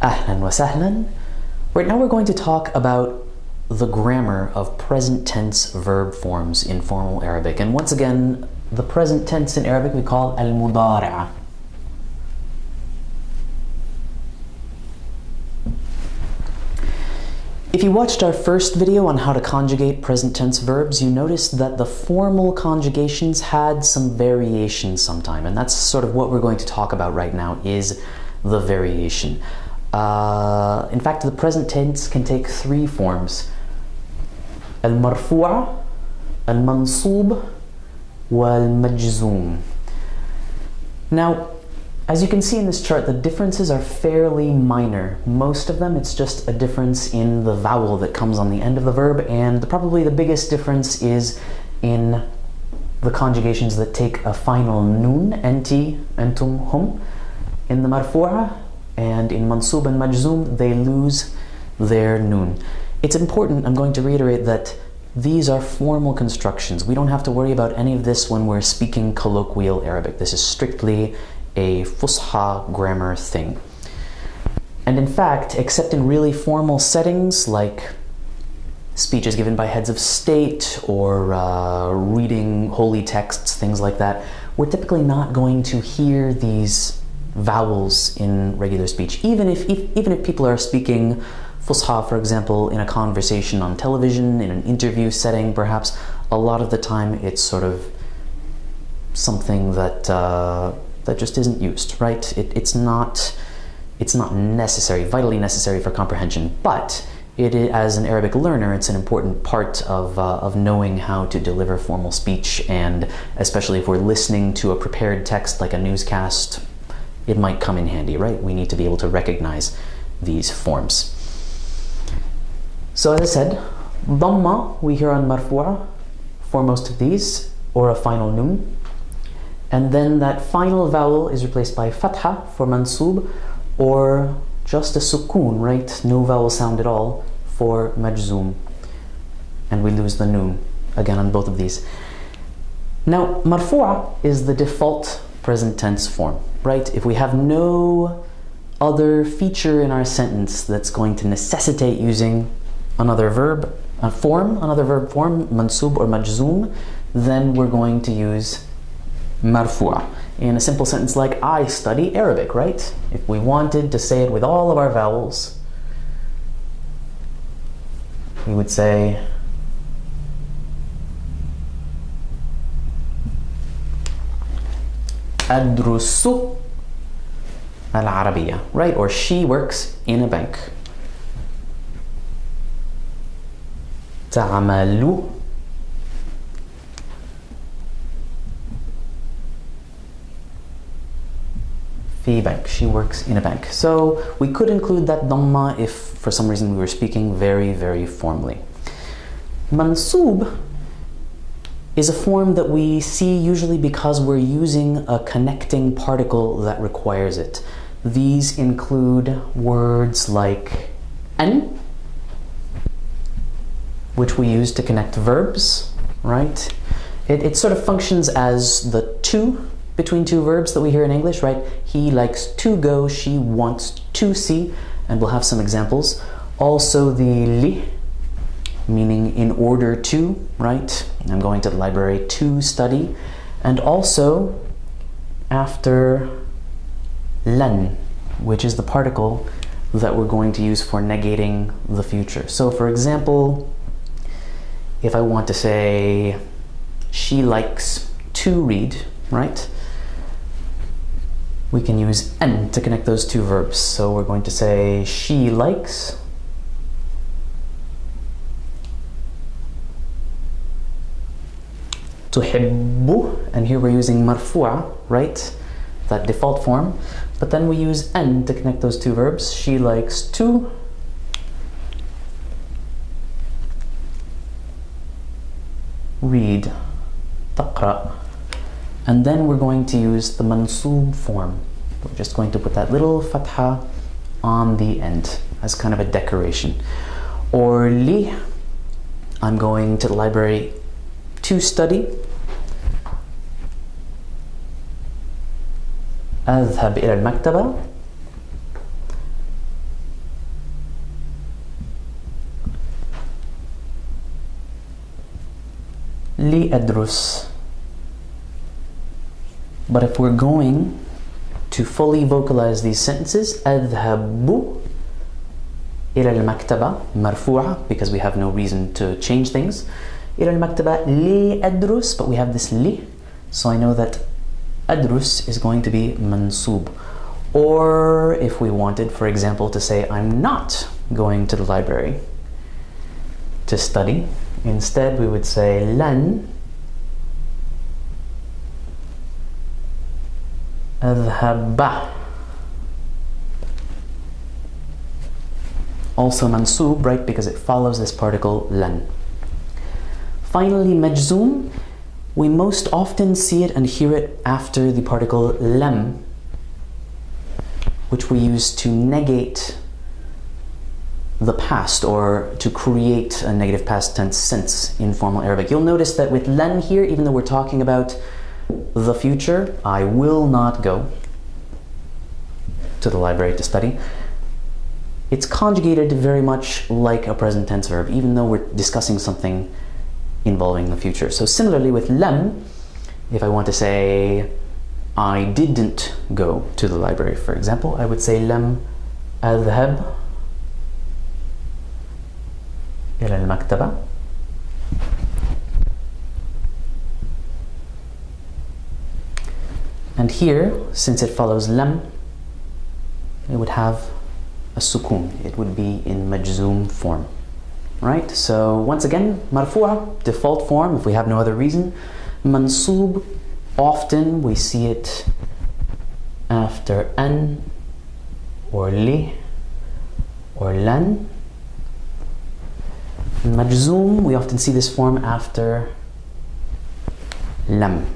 Ahlan wa sahlan. Right now we're going to talk about the grammar of present tense verb forms in formal Arabic. And once again, the present tense in Arabic we call al-mudari'a. If you watched our first video on how to conjugate present tense verbs, you noticed that the formal conjugations had some variation sometime, and that's sort of what we're going to talk about right now, is the variation. In fact, the present tense can take three forms: al-marfu'a, al-mansub, wal-majzoom. Now, as you can see in this chart, the differences are fairly minor. Most of them, it's just a difference in the vowel that comes on the end of the verb, and probably the biggest difference is in the conjugations that take a final noon, anti, antum, hum. In the marfu'a and in mansub and majzoom, they lose their noon. It's important, I'm going to reiterate, that these are formal constructions. We don't have to worry about any of this when we're speaking colloquial Arabic. This is strictly a Fusha grammar thing. And in fact, except in really formal settings like speeches given by heads of state or reading holy texts, things like that, we're typically not going to hear these vowels in regular speech. Even if people are speaking Fusha, for example, in a conversation on television, in an interview setting, perhaps, a lot of the time it's sort of something that that just isn't used, right? It's not necessary, vitally necessary for comprehension, but as an Arabic learner, it's an important part of knowing how to deliver formal speech, and especially if we're listening to a prepared text like a newscast, it might come in handy, right? We need to be able to recognize these forms. So as I said, dhamma we hear on marfu'a for most of these, or a final noon. And then that final vowel is replaced by fatha for mansub, or just a sukoon, right? No vowel sound at all for majzoom. And we lose the noon, again, on both of these. Now, marfu'a is the default present tense form, right? If we have no other feature in our sentence that's going to necessitate using another verb form, mansub or majzoom, then we're going to use marfu'a. In a simple sentence like, I study Arabic, right? If we wanted to say it with all of our vowels, we would say adrusu al-Arabiya, right? Or she works in a bank. Ta'amalu fi bank. She works in a bank. So we could include that dhamma if for some reason we were speaking very, very formally. Mansub is a form that we see usually because we're using a connecting particle that requires it. These include words like an, which we use to connect verbs, right? It sort of functions as the to between two verbs that we hear in English, right? He likes to go, she wants to see, and we'll have some examples. Also the li, meaning in order to, right? I'm going to the library to study. And also after lan, which is the particle that we're going to use for negating the future. So for example, if I want to say she likes to read, right? We can use an to connect those two verbs. So we're going to say she likes tuhibbu, and here we're using marfu'a, right? That default form. But then we use an to connect those two verbs. She likes to read, taqra. And then we're going to use the mansub form. We're just going to put that little fatha on the end as kind of a decoration. Or li, I'm going to the library to study. أذهب إلى المكتبة لأدرس. But if we're going to fully vocalize these sentences, أذهب إلى المكتبة مرفوعة, because we have no reason to change things. إلى المكتبة لأدرس, but we have this li, so I know that أدرس is going to be منصوب. Or if we wanted, for example, to say I'm not going to the library to study, instead we would say لن أذهب. Also mansub, right, because it follows this particle lan. Finally, majzoom, we most often see it and hear it after the particle lam, which we use to negate the past or to create a negative past tense sense in formal Arabic. You'll notice that with lan here, even though we're talking about the future, I will not go to the library to study, it's conjugated very much like a present tense verb, even though we're discussing something involving the future. So similarly with lam, if I want to say I didn't go to the library, for example, I would say lam أذهب إلى المكتبة. And here, since it follows lam, it would have a sukun. It would be in majzoom form, right? So once again, marfu'a, default form if we have no other reason. Mansub, often we see it after an or li or lan. Majzoom, we often see this form after lam.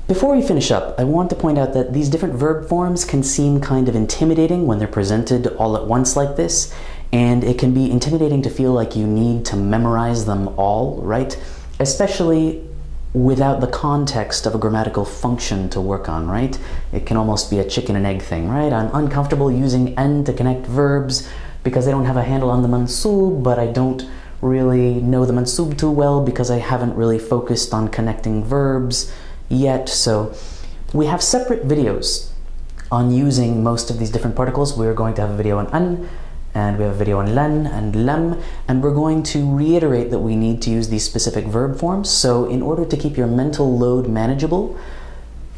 Before we finish up, I want to point out that these different verb forms can seem kind of intimidating when they're presented all at once like this, and it can be intimidating to feel like you need to memorize them all, right? Especially without the context of a grammatical function to work on, right? It can almost be a chicken and egg thing, right? I'm uncomfortable using an to connect verbs because they don't have a handle on the mansub, but I don't really know the mansub too well because I haven't really focused on connecting verbs yet. So we have separate videos on using most of these different particles. We're going to have a video on an, and we have a video on lan and lam, and we're going to reiterate that we need to use these specific verb forms. So in order to keep your mental load manageable,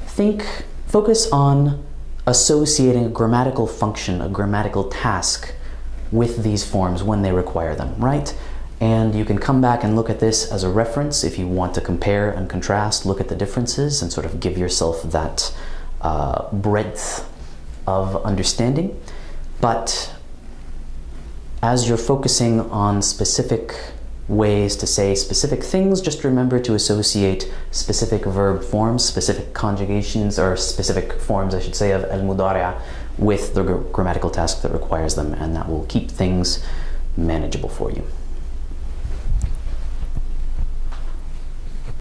focus on associating a grammatical function, a grammatical task with these forms when they require them, right? And you can come back and look at this as a reference if you want to compare and contrast, look at the differences and sort of give yourself that breadth of understanding. But as you're focusing on specific ways to say specific things, just remember to associate specific verb forms, specific conjugations, or specific forms, I should say, of al-mudari'a with the grammatical task that requires them, and that will keep things manageable for you.